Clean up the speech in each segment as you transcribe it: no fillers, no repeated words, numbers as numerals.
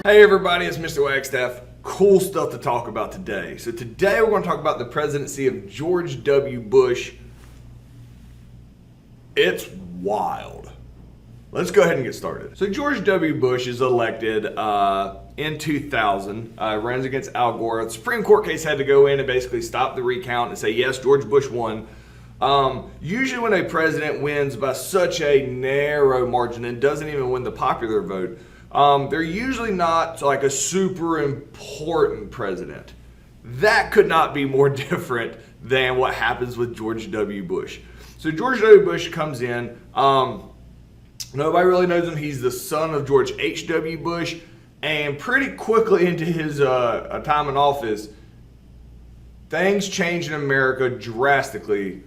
Hey everybody, it's Mr. Wagstaff. Cool stuff to talk about today. So today we're going to talk about the presidency of George W. Bush. It's wild. Let's go ahead and get started. So George W. Bush is elected in 2000, runs against Al Gore. The Supreme Court case had to go in and basically stop the recount and say, yes, George Bush won. Usually when a president wins by such a narrow margin and doesn't even win the popular vote, they're usually not like a super important president. That could not be more different than what happens with George W. Bush. So George W. Bush comes in. Nobody really knows him. He's the son of George H.W. Bush. And pretty quickly into his time in office, things changed in America drastically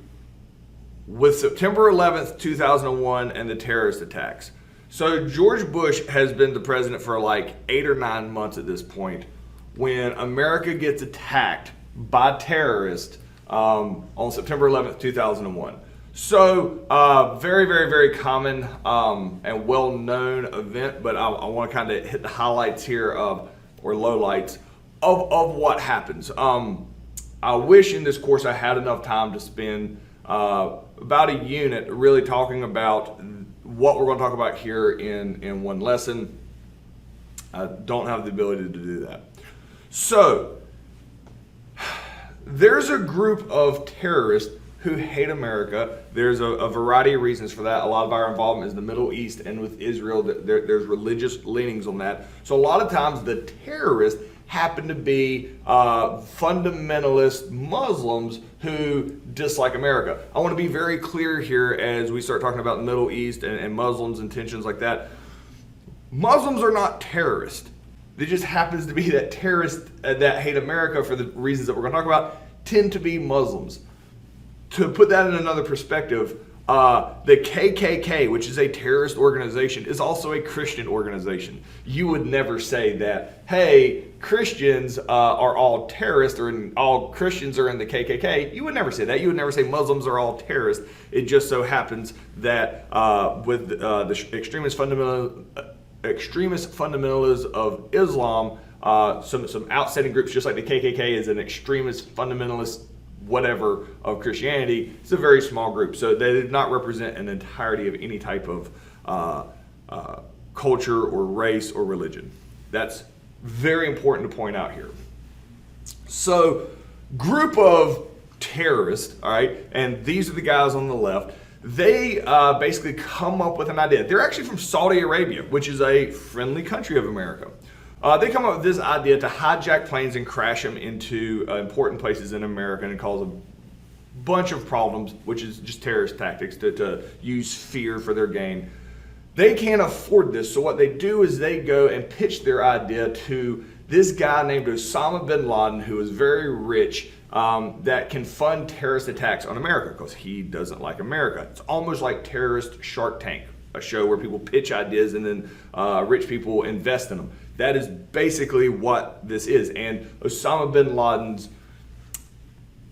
with September 11th, 2001 and the terrorist attacks. So George Bush has been the president for like 8 or 9 months at this point when America gets attacked by terrorists on September 11th, 2001. So very, very, very common and well-known event, but I want to kind of hit the highlights here or lowlights of what happens. I wish in this course I had enough time to spend about a unit really talking about what we're going to talk about here in one lesson. I don't have the ability to do that. So there's a group of terrorists who hate America. There's a variety of reasons for that. A lot of our involvement is the Middle East and with Israel. There's religious leanings on that. So a lot of times the terrorists happen to be fundamentalist Muslims who dislike America. I want to be very clear here as we start talking about the Middle East and Muslims and tensions like that. Muslims are not terrorists. It just happens to be that terrorists that hate America for the reasons that we're going to talk about tend to be Muslims. To put that in another perspective, the KKK, which is a terrorist organization, is also a Christian organization. You would never say that, hey, Christians are all terrorists or all Christians are in the KKK. You would never say that. You would never say Muslims are all terrorists. It just so happens that with the extremist fundamentalists of Islam, some outstanding groups just like the KKK is an extremist fundamentalist whatever of Christianity. It's a very small group, so they did not represent an entirety of any type of culture or race or religion. That's very important to point out here. So, group of terrorists, all right, and these are the guys on the left. They basically come up with an idea. They're actually from Saudi Arabia, which is a friendly country of America. They come up with this idea to hijack planes and crash them into important places in America and cause a bunch of problems, which is just terrorist tactics to use fear for their gain. They can't afford this, so what they do is they go and pitch their idea to this guy named Osama bin Laden, who is very rich, that can fund terrorist attacks on America because he doesn't like America. It's almost like terrorist Shark Tank, a show where people pitch ideas and then rich people invest in them. That is basically what this is. And Osama bin Laden's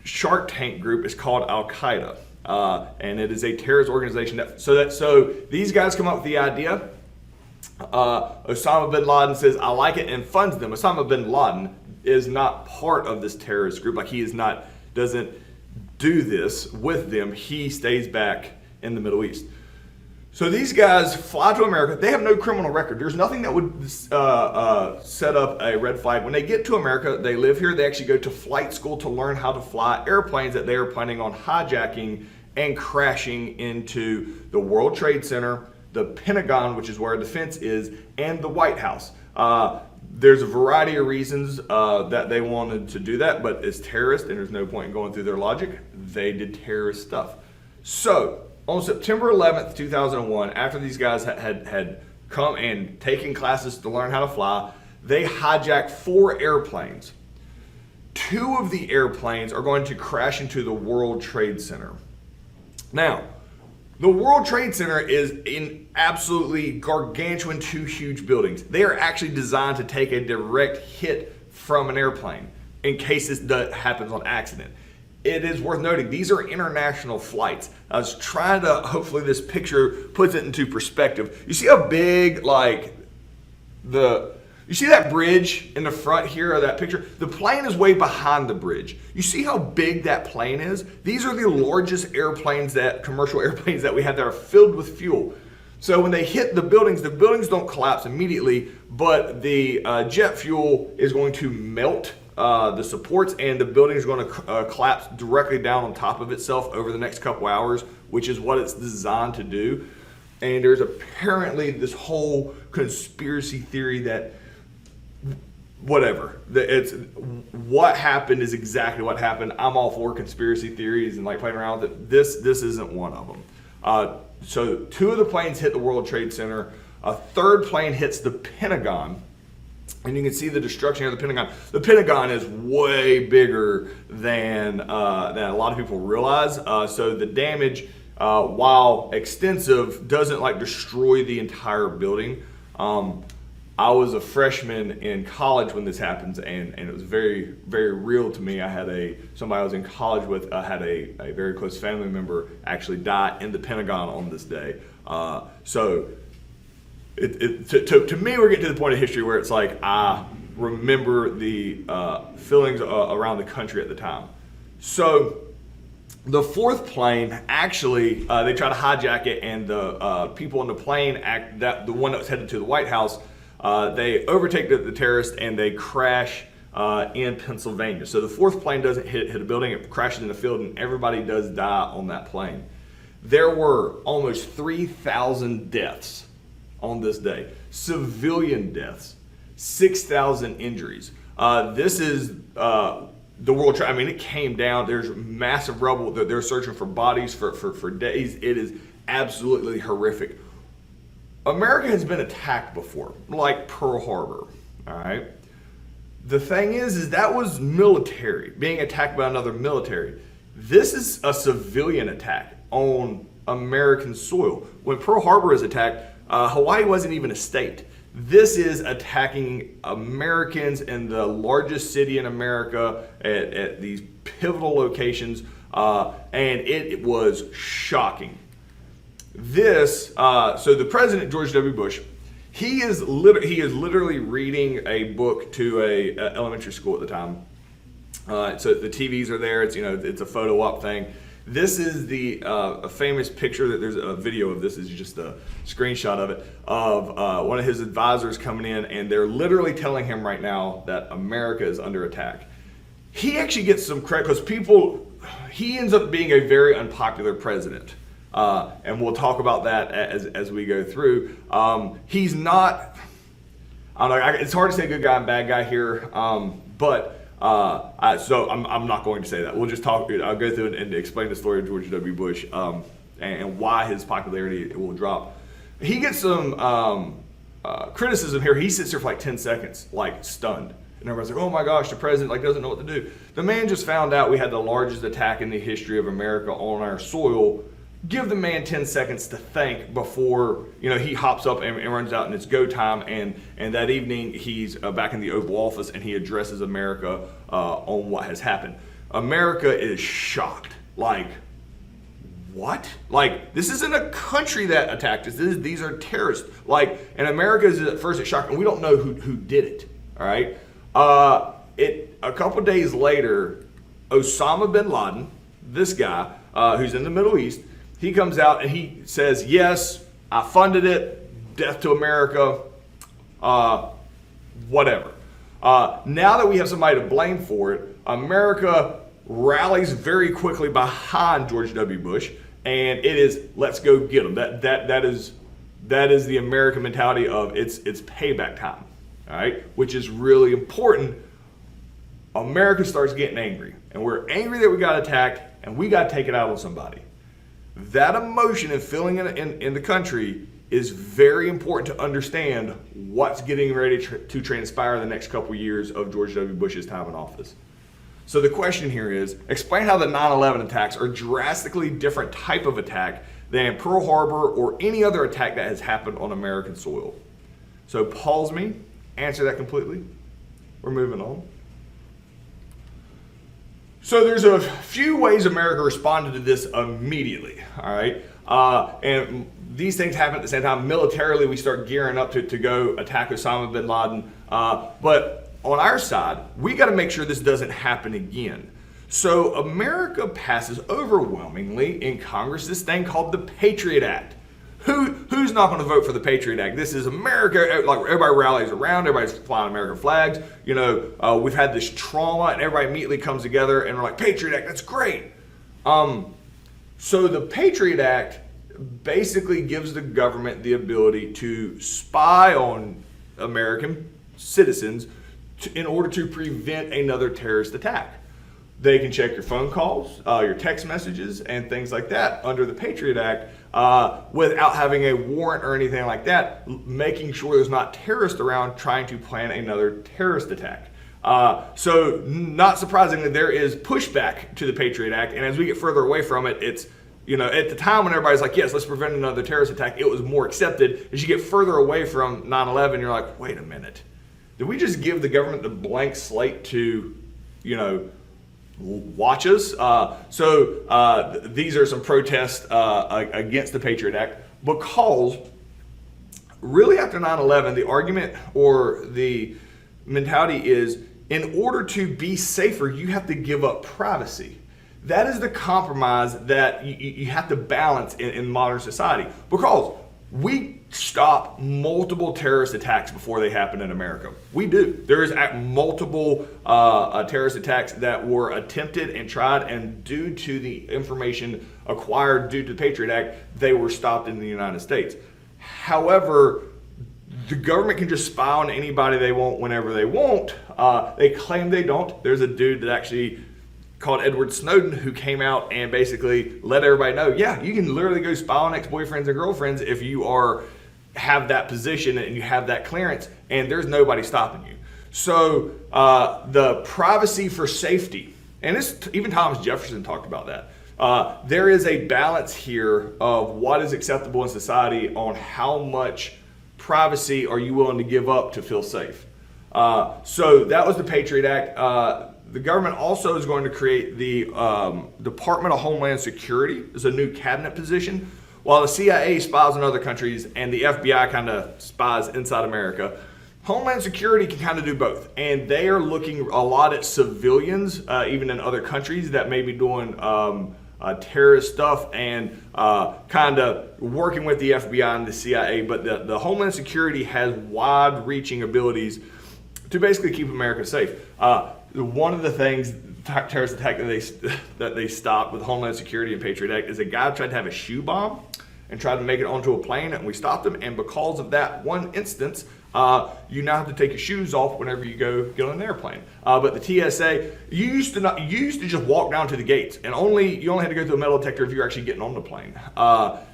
Shark Tank group is called Al-Qaeda. And it is a terrorist organization. So these guys come up with the idea. Osama bin Laden says, I like it, and funds them. Osama bin Laden is not part of this terrorist group. Like doesn't do this with them. He stays back in the Middle East. So these guys fly to America. They have no criminal record. There's nothing that would set up a red flag. When they get to America, they live here. They actually go to flight school to learn how to fly airplanes that they are planning on hijacking and crashing into the World Trade Center, the Pentagon, which is where defense is, and the White House. There's a variety of reasons that they wanted to do that, but as terrorists, and there's no point in going through their logic, they did terrorist stuff. So, on September 11th, 2001, after these guys had come and taken classes to learn how to fly, they hijacked 4 airplanes. 2 of the airplanes are going to crash into the World Trade Center. Now, the World Trade Center is in absolutely gargantuan 2 huge buildings. They are actually designed to take a direct hit from an airplane in case this happens on accident. It is worth noting, these are international flights. I was trying to, hopefully this picture puts it into perspective. You see how big, like, the You see that bridge in the front here of that picture? The plane is way behind the bridge. You see how big that plane is? These are the largest commercial airplanes that we have that are filled with fuel. So when they hit the buildings don't collapse immediately, but the jet fuel is going to melt the supports, and the building is going to collapse directly down on top of itself over the next couple hours, which is what it's designed to do. And there's apparently this whole conspiracy theory that whatever, it's what happened is exactly what happened. I'm all for conspiracy theories and like playing around with it. This isn't one of them. So 2 of the planes hit the World Trade Center. A 3rd plane hits the Pentagon. And you can see the destruction of the Pentagon. The Pentagon is way bigger than a lot of people realize. So the damage, while extensive, doesn't like destroy the entire building. I was a freshman in college when this happens, and it was very, very real to me. I had somebody I was in college with had a very close family member actually die in the Pentagon on this day. So to me, we're getting to the point of history where it's like I remember the feelings around the country at the time. So the 4th plane, actually, they try to hijack it, and the people in the plane, the one that was headed to the White House, they overtake the terrorists and they crash in Pennsylvania. So the 4th plane doesn't hit a building, it crashes in the field, and everybody does die on that plane. There were almost 3,000 deaths on this day, civilian deaths, 6,000 injuries. This is the World Trade. I mean, it came down. There's massive rubble. They're searching for bodies for days. It is absolutely horrific. America has been attacked before, like Pearl Harbor, all right? The thing is that was military, being attacked by another military. This is a civilian attack on American soil. When Pearl Harbor is attacked, Hawaii wasn't even a state. This is attacking Americans in the largest city in America at these pivotal locations, and it was shocking. So the president, George W. Bush, he is literally reading a book to a elementary school at the time. So the TVs are there. It's a photo op thing. This is a famous picture that there's a video of. This is just a screenshot of it, of one of his advisors coming in, and they're literally telling him right now that America is under attack. He actually gets some credit because he ends up being a very unpopular president. And we'll talk about that as we go through. He's not, I don't know, it's hard to say good guy and bad guy here, but so I'm not going to say that. We'll just talk, I'll go through and explain the story of George W. Bush and why his popularity will drop. He gets some criticism here. He sits there for like 10 seconds, like stunned. And everybody's like, oh my gosh, the president doesn't know what to do. The man just found out we had the largest attack in the history of America on our soil. Give the man 10 seconds to think before he hops up and runs out and it's go time. And that evening he's back in the Oval Office and he addresses America on what has happened. America is shocked. Like, what? Like, this isn't a country that attacked us. These are terrorists. Like, and America is at first shocked, and we don't know who did it. All right. A couple days later, Osama bin Laden, this guy who's in the Middle East, he comes out and he says, yes, I funded it, death to America, whatever. Now that we have somebody to blame for it, America rallies very quickly behind George W. Bush, and it is, let's go get them. That is the American mentality of it's payback time, all right? Which is really important. America starts getting angry, and we're angry that we got attacked, and we got to take it out on somebody. That emotion and feeling in the country is very important to understand what's getting ready to transpire in the next couple years of George W. Bush's time in office. So the question here is, explain how the 9/11 attacks are drastically different type of attack than Pearl Harbor or any other attack that has happened on American soil. So pause me, answer that completely. We're moving on. So there's a few ways America responded to this immediately, all right? And these things happen at the same time. Militarily, we start gearing up to go attack Osama bin Laden. But on our side, we got to make sure this doesn't happen again. So America passes overwhelmingly in Congress this thing called the Patriot Act. Who's not going to vote for the Patriot Act? This is America. Like, everybody rallies around. Everybody's flying American flags. We've had this trauma, and everybody immediately comes together and we're like, Patriot Act, that's great. So the Patriot Act basically gives the government the ability to spy on American citizens in order to prevent another terrorist attack. They can check your phone calls, your text messages, and things like that under the Patriot Act without having a warrant or anything like that, making sure there's not terrorists around trying to plan another terrorist attack. So not surprisingly, there is pushback to the Patriot Act, and as we get further away from it, it's, at the time when everybody's like, yes, let's prevent another terrorist attack, it was more accepted. As you get further away from 9/11, you're like, wait a minute. Did we just give the government the blank slate to, watch us? These are some protests against the Patriot Act, because really after 9/11, the argument or the mentality is, in order to be safer, you have to give up privacy. That is the compromise that you have to balance in modern society, because we stop multiple terrorist attacks before they happen in America. We do. There is multiple terrorist attacks that were attempted and tried, and due to the information acquired due to the Patriot Act, they were stopped in the United States. However, the government can just spy on anybody they want whenever they want. They claim they don't. There's a dude that actually called Edward Snowden who came out and basically let everybody know, yeah, you can literally go spy on ex-boyfriends and girlfriends if you have that position and you have that clearance, and there's nobody stopping you. So the privacy for safety, and even Thomas Jefferson talked about that. There is a balance here of what is acceptable in society on how much privacy are you willing to give up to feel safe. So that was the Patriot Act. The government also is going to create the Department of Homeland Security as a new cabinet position. While the CIA spies in other countries and the FBI kind of spies inside America, Homeland Security can kind of do both. And they are looking a lot at civilians, even in other countries that may be doing terrorist stuff, and kind of working with the FBI and the CIA. But the Homeland Security has wide-reaching abilities to basically keep America safe. One of the things, terrorist attack that they stopped with Homeland Security and Patriot Act, is a guy tried to have a shoe bomb and tried to make it onto a plane, and we stopped him. And because of that one instance, you now have to take your shoes off whenever you get on an airplane. But the TSA, you used to just walk down to the gates, and you only had to go through a metal detector if you're actually getting on the plane.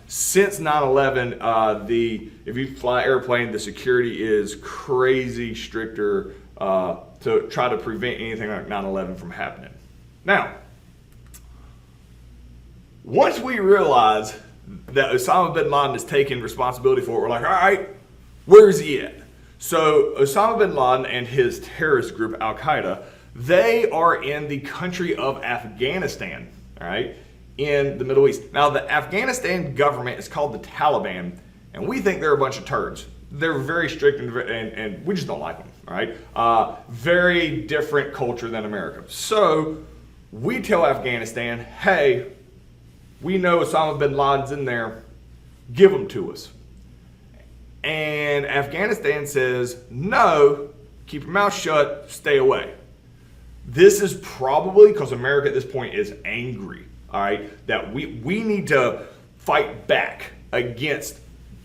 Since 9/11, if you fly airplane, the security is crazy stricter to try to prevent anything like 9/11 from happening. Now, once we realize that Osama bin Laden is taking responsibility for it, we're like, all right, where's he at? So Osama bin Laden and his terrorist group, Al-Qaeda, they are in the country of Afghanistan, all right, in the Middle East. Now, the Afghanistan government is called the Taliban, and we think they're a bunch of turds. They're very strict, and we just don't like them, all right? Very different culture than America. So we tell Afghanistan, hey, we know Osama bin Laden's in there, give him to us. And Afghanistan says, no, keep your mouth shut, stay away. This is probably because America at this point is angry, all right, that we need to fight back against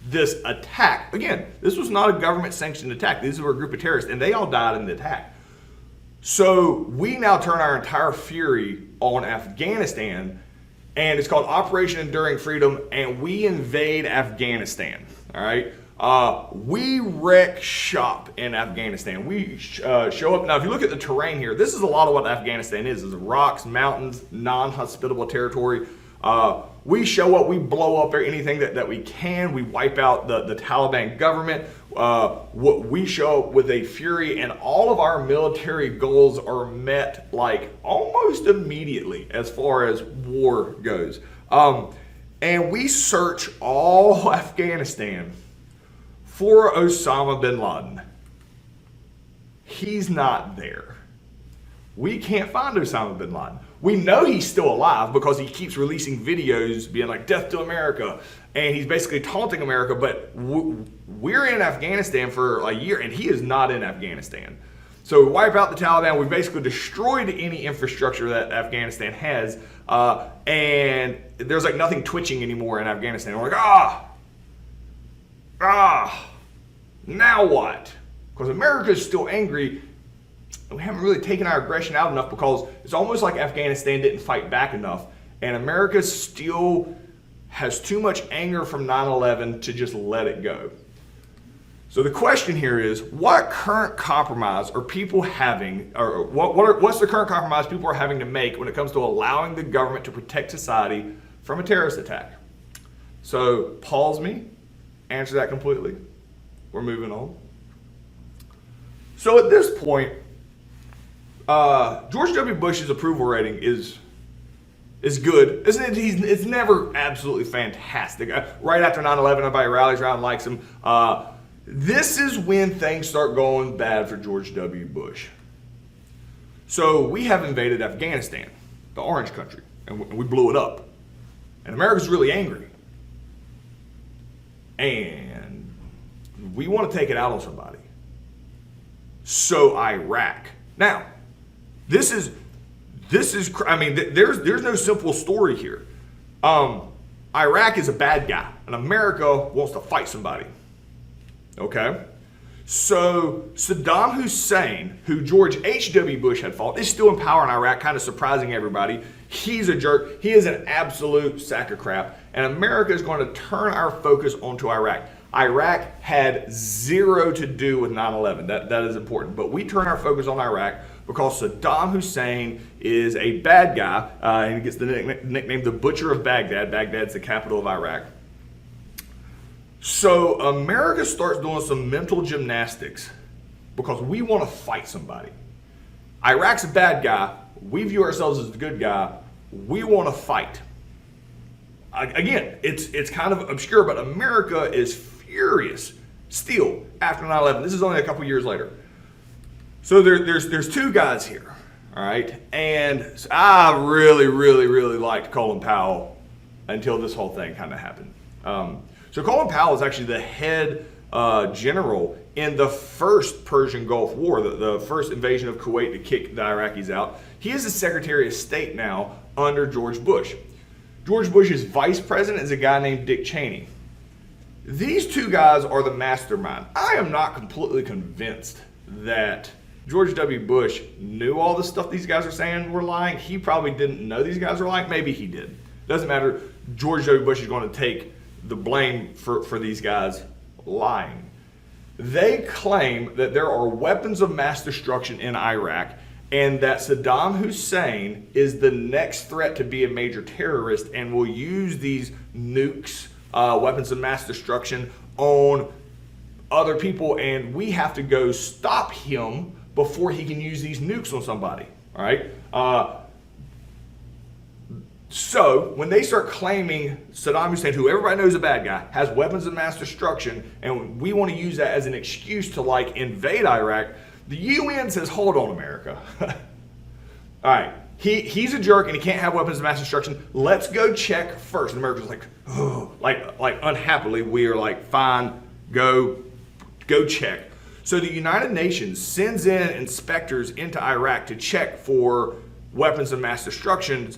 this attack. Again, this was not a government-sanctioned attack. These were a group of terrorists, and they all died in the attack. So we now turn our entire fury on Afghanistan, and it's called Operation Enduring Freedom, and we invade Afghanistan, all right? We wreck shop in Afghanistan. We show up. Now, if you look at the terrain here, this is a lot of what Afghanistan is rocks, mountains, non-hospitable territory. We show up, we blow up anything that we can. We wipe out the Taliban government. We show up with a fury, and all of our military goals are met like almost immediately as far as war goes. And we search all Afghanistan for Osama bin Laden. He's not there. We can't find Osama bin Laden. We know he's still alive because he keeps releasing videos being like, death to America. And he's basically taunting America, but we're in Afghanistan for a year and he is not in Afghanistan. So we wipe out the Taliban. We basically destroyed any infrastructure that Afghanistan has. And there's like nothing twitching anymore in Afghanistan. We're like, now what? Because America is still angry. We haven't really taken our aggression out enough because it's almost like Afghanistan didn't fight back enough. And America still has too much anger from 9/11 to just let it go. So the question here is, what current compromise are people having, or what's the current compromise people are having to make when it comes to allowing the government to protect society from a terrorist attack? So pause me, answer that completely. We're moving on. So at this point, George W. Bush's approval rating is good, isn't it? It's never absolutely fantastic. Right after 9/11, everybody rallies around and likes him. This is when things start going bad for George W. Bush. So we have invaded Afghanistan, the orange country, and we blew it up. And America's really angry. And we want to take it out on somebody. So Iraq. Now, this is I mean, there's no simple story here. Iraq is a bad guy, and America wants to fight somebody. Okay? So Saddam Hussein, who George H.W. Bush had fought, is still in power in Iraq, kind of surprising everybody. He's a jerk. He is an absolute sack of crap. And America is going to turn our focus onto Iraq. Iraq had zero to do with 9/11. That is important. But we turn our focus on Iraq because Saddam Hussein is a bad guy. And he gets the nickname the Butcher of Baghdad. Baghdad's the capital of Iraq. So America starts doing some mental gymnastics because we want to fight somebody. Iraq's a bad guy. We view ourselves as the good guy. We want to fight. Again, it's kind of obscure, but America is furious still after 9/11. This is only a couple years later. So there's two guys here, all right? And I really liked Colin Powell until this whole thing kind of happened. So Colin Powell is actually the head general in the first Persian Gulf War, the first invasion of Kuwait to kick the Iraqis out. He is the Secretary of State now under George Bush. George Bush's vice president is a guy named Dick Cheney. These two guys are the mastermind. I am not completely convinced that George W. Bush knew all the stuff these guys are saying were lying. He probably didn't know these guys were lying. Maybe he did. Doesn't matter. George W. Bush is going to take the blame for these guys lying. They claim that there are weapons of mass destruction in Iraq and that Saddam Hussein is the next threat to be a major terrorist and will use these nukes, weapons of mass destruction, on other people, and we have to go stop him before he can use these nukes on somebody. All right? So when they start claiming Saddam Hussein, who everybody knows is a bad guy, has weapons of mass destruction, and we want to use that as an excuse to like invade Iraq, the UN says, hold on, America. All right, he's a jerk and he can't have weapons of mass destruction. Let's go check first. And America's like, oh, like unhappily, we are like, fine, go check. So the United Nations sends in inspectors into Iraq to check for weapons of mass destruction.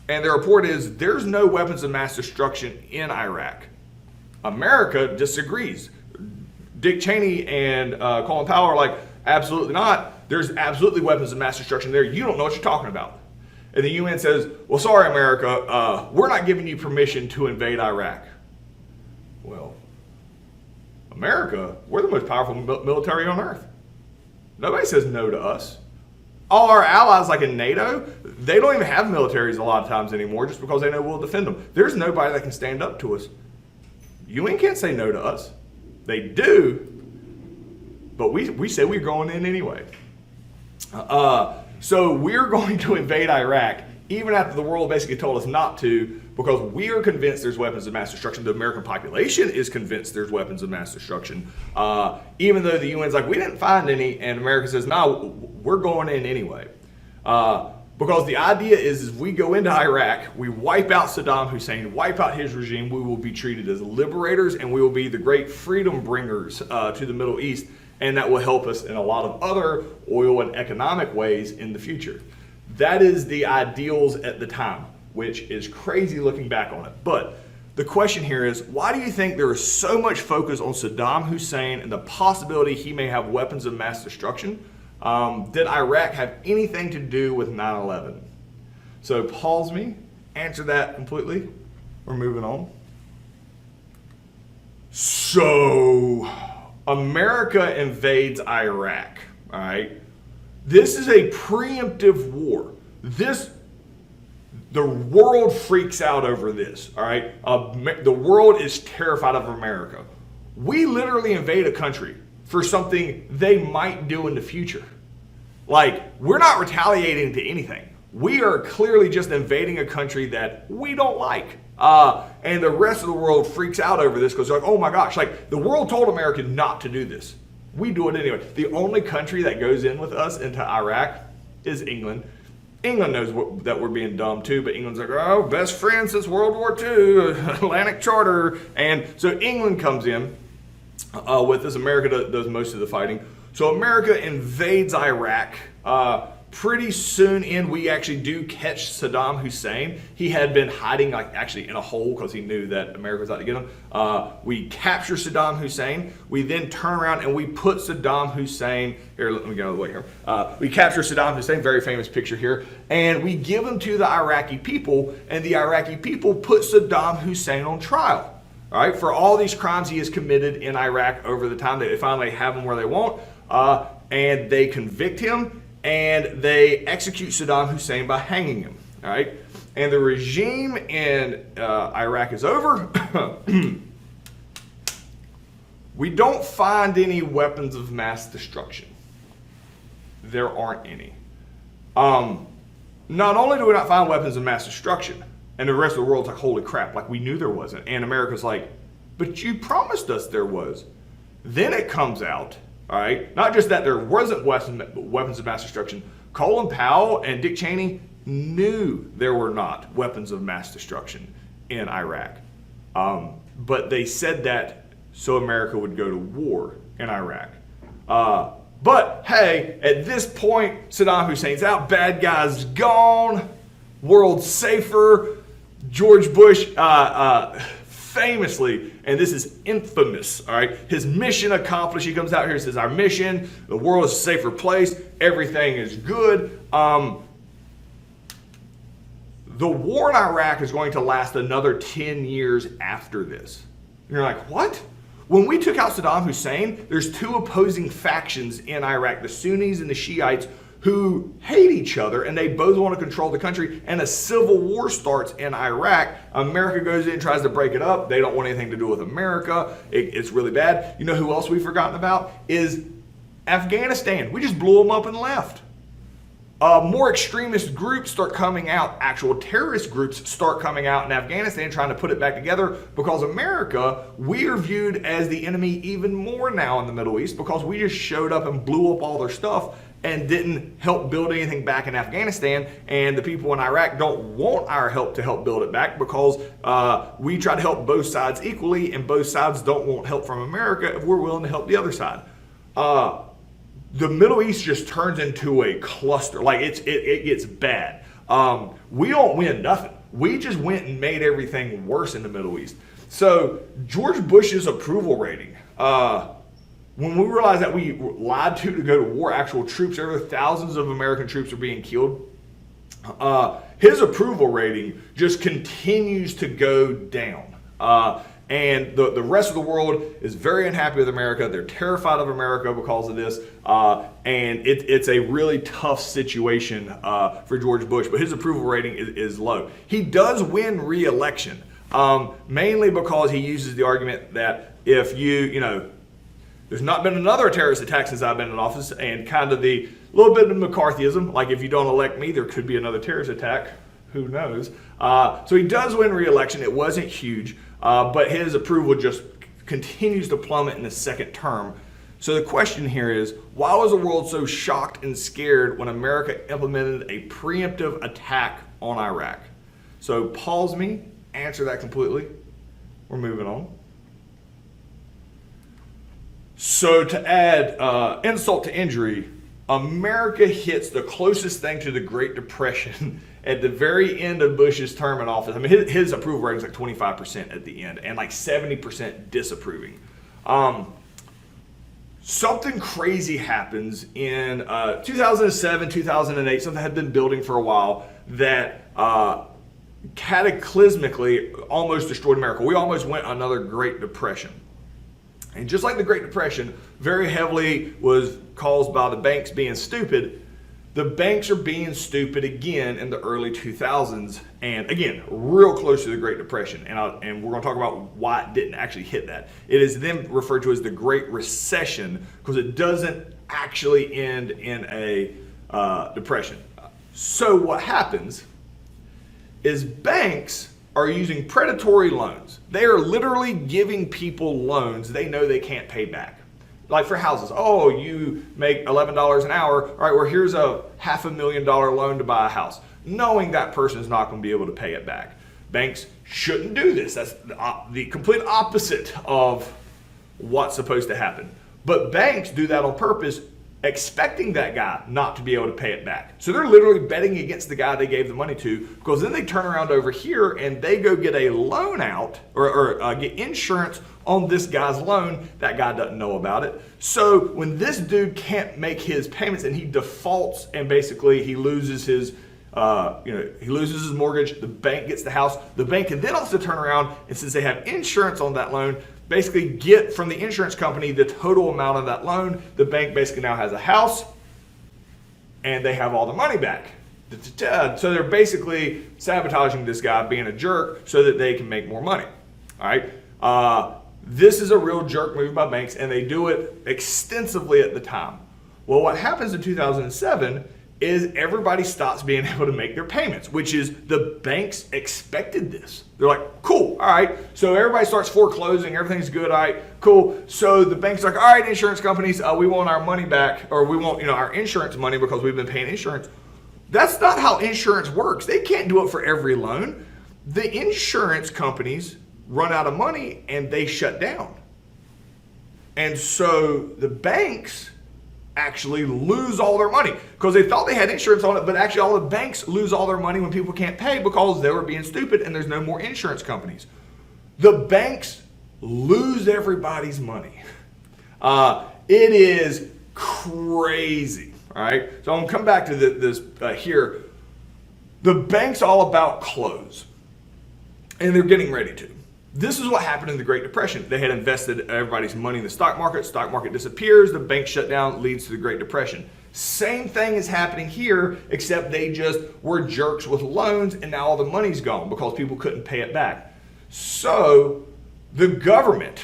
And the report is there's no weapons of mass destruction in Iraq. America disagrees. Dick Cheney and Colin Powell are like, absolutely not. There's absolutely weapons of mass destruction there. You don't know what you're talking about. And the UN says, well, sorry, America, we're not giving you permission to invade Iraq. Well, America, we're the most powerful military on earth. Nobody says no to us. All our allies, like in NATO, they don't even have militaries a lot of times anymore just because they know we'll defend them. There's nobody that can stand up to us. UN can't say no to us. They do, but we say we're going in anyway. So we're going to invade Iraq, even after the world basically told us not to, because we are convinced there's weapons of mass destruction. The American population is convinced there's weapons of mass destruction. Even though the UN's like, we didn't find any, and America says, no, we're going in anyway. Because the idea is if we go into Iraq, we wipe out Saddam Hussein, wipe out his regime, we will be treated as liberators, and we will be the great freedom bringers to the Middle East, and that will help us in a lot of other oil and economic ways in the future. That is the ideals at the time, which is crazy looking back on it. But the question here is, why do you think there is so much focus on Saddam Hussein and the possibility he may have weapons of mass destruction? Did Iraq have anything to do with 9/11? So pause me, answer that completely. We're moving on. So America invades Iraq, all right? This is a preemptive war. The world freaks out over this, all right? The world is terrified of America. We literally invade a country for something they might do in the future. Like, we're not retaliating to anything. We are clearly just invading a country that we don't like. And the rest of the world freaks out over this because they're like, oh my gosh, like the world told America not to do this. We do it anyway. The only country that goes in with us into Iraq is England. England knows that we're being dumb too, but England's like, oh, best friend since World War II, Atlantic Charter. And so England comes in with us. America does most of the fighting. So America invades Iraq. Pretty soon in, we actually do catch Saddam Hussein. He had been hiding actually in a hole because he knew that America was out to get him. We capture Saddam Hussein. We then turn around and we put Saddam Hussein, here, let me get out of the way here. We capture Saddam Hussein, very famous picture here, and we give him to the Iraqi people, and the Iraqi people put Saddam Hussein on trial. All right, for all these crimes he has committed in Iraq over the time. They finally have him where they want, and they convict him, and they execute Saddam Hussein by hanging him. All right, and the regime in Iraq is over. We don't find any weapons of mass destruction. There aren't any. Not only do we not find weapons of mass destruction, and the rest of the world's like, holy crap, like we knew there wasn't. And America's like, but you promised us there was. Then it comes out, all right, not just that there wasn't weapons of mass destruction. Colin Powell and Dick Cheney knew there were not weapons of mass destruction in Iraq. But they said that so America would go to war in Iraq. But hey, at this point, Saddam Hussein's out, bad guys gone, world's safer. George Bush famously, and this is infamous, all right, his mission accomplished. He comes out here and says, our mission, the world is a safer place, everything is good. The war in Iraq is going to last another 10 years after this. And you're like, what? When we took out Saddam Hussein, there's two opposing factions in Iraq, the Sunnis and the Shiites, who hate each other, and they both want to control the country, and a civil war starts in Iraq. America goes in and tries to break it up. They don't want anything to do with America. It's really bad. You know who else we've forgotten about? Is Afghanistan. We just blew them up and left. More extremist groups start coming out, actual terrorist groups start coming out in Afghanistan trying to put it back together because America, we are viewed as the enemy even more now in the Middle East because we just showed up and blew up all their stuff and didn't help build anything back in Afghanistan, and the people in Iraq don't want our help to help build it back because we try to help both sides equally, and both sides don't want help from America if we're willing to help the other side. The Middle East just turns into a cluster, like it gets bad. We don't win nothing. We just went and made everything worse in the Middle East. So George Bush's approval rating, when we realized that we lied to go to war, actual troops, thousands of American troops are being killed, his approval rating just continues to go down. And the rest of the world is very unhappy with America. They're terrified of America because of this. And it's a really tough situation for George Bush. But his approval rating is low. He does win re-election, mainly because he uses the argument that if there's not been another terrorist attack since I've been in office, and kind of the little bit of McCarthyism, like if you don't elect me, there could be another terrorist attack. who knows? So he does win re-election. It wasn't huge, but his approval just continues to plummet in the second term. So the question here is, why was the world so shocked and scared when America implemented a preemptive attack on Iraq? So pause me, answer that completely. We're moving on. So to add insult to injury, America hits the closest thing to the Great Depression at the very end of Bush's term in office. I mean, his approval rating is like 25% at the end and like 70% disapproving. Something crazy happens in 2007, 2008, something had been building for a while that cataclysmically almost destroyed America. We almost went another Great Depression. And just like the Great Depression very heavily was caused by the banks being stupid, the banks are being stupid again in the early 2000s, and again, real close to the Great Depression. And we're going to talk about why it didn't actually hit that. It is then referred to as the Great Recession because it doesn't actually end in a depression. So what happens is banks are using predatory loans. They are literally giving people loans they know they can't pay back. Like for houses, oh, you make $11 an hour. All right, well, here's a $500,000 loan to buy a house, knowing that person is not going to be able to pay it back. Banks shouldn't do this. That's the complete opposite of what's supposed to happen. But banks do that on purpose, expecting that guy not to be able to pay it back. So they're literally betting against the guy they gave the money to, because then they turn around over here and they go get a loan out or get insurance on this guy's loan. That guy doesn't know about it. So when this dude can't make his payments and he defaults and basically he loses his he loses his mortgage, the bank gets the house. The bank can then also turn around and, since they have insurance on that loan, basically get from the insurance company the total amount of that loan. The bank basically now has a house and they have all the money back. So they're basically sabotaging this guy, being a jerk, so that they can make more money. All right. This is a real jerk move by banks, and they do it extensively at the time. Well, what happens in 2007 is everybody stops being able to make their payments, which is the banks expected this. They're like, cool, all right. So everybody starts foreclosing, everything's good, all right, cool. So the bank's like, all right, insurance companies, we want our money back, or we want our insurance money because we've been paying insurance. That's not how insurance works. They can't do it for every loan. The insurance companies run out of money and they shut down. And so the banks actually lose all their money because they thought they had insurance on it, but actually all the banks lose all their money when people can't pay because they were being stupid and there's no more insurance companies. The banks lose everybody's money. It is crazy, all right? So I'm going to come back to this here. The bank's all about close, and they're getting ready to. This is what happened in the Great Depression. They had invested everybody's money in the stock market disappears, the bank shut down, leads to the Great Depression. Same thing is happening here, except they just were jerks with loans and now all the money's gone because people couldn't pay it back. So the government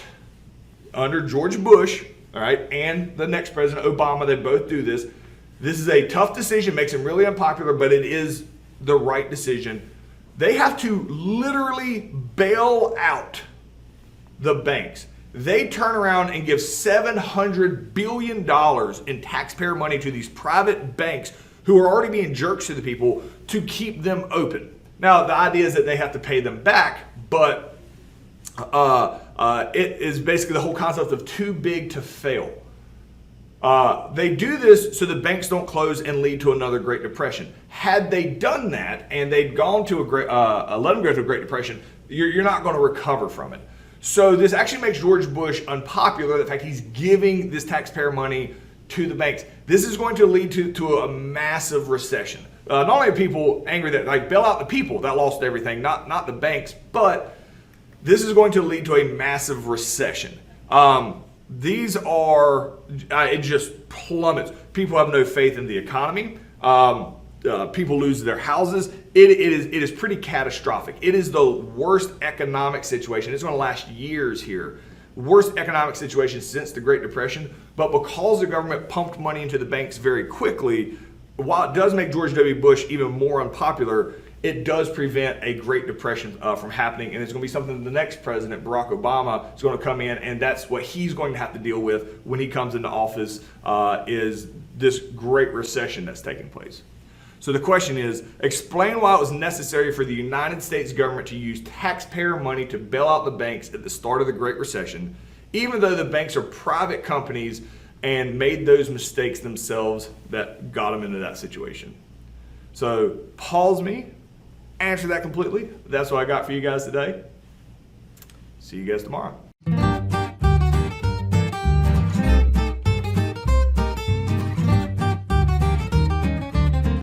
under George Bush, all right, and the next president, Obama, they both do this. This is a tough decision, makes them really unpopular, but it is the right decision. They have to literally bail out the banks. They turn around and give $700 billion in taxpayer money to these private banks who are already being jerks to the people to keep them open. Now, the idea is that they have to pay them back, but it is basically the whole concept of too big to fail. They do this so the banks don't close and lead to another Great Depression. Had they done that and they'd gone to let them go to a Great Depression, you're not going to recover from it. So this actually makes George Bush unpopular. The fact he's giving this taxpayer money to the banks. This is going to lead to a massive recession. Not only are people angry that bail out the people that lost everything, not the banks, but this is going to lead to a massive recession. These are, it just plummets. People have no faith in the economy. People lose their houses. It is pretty catastrophic. It is the worst economic situation. It's going to last years here. Worst economic situation since the Great Depression. But because the government pumped money into the banks very quickly, while it does make George W. Bush even more unpopular, it does prevent a Great Depression from happening, and it's going to be something the next president, Barack Obama, is going to come in, and that's what he's going to have to deal with when he comes into office, is this Great Recession that's taking place. So the question is, explain why it was necessary for the United States government to use taxpayer money to bail out the banks at the start of the Great Recession, even though the banks are private companies and made those mistakes themselves that got them into that situation. So pause me, answer that completely. That's what I got for you guys today. See you guys tomorrow.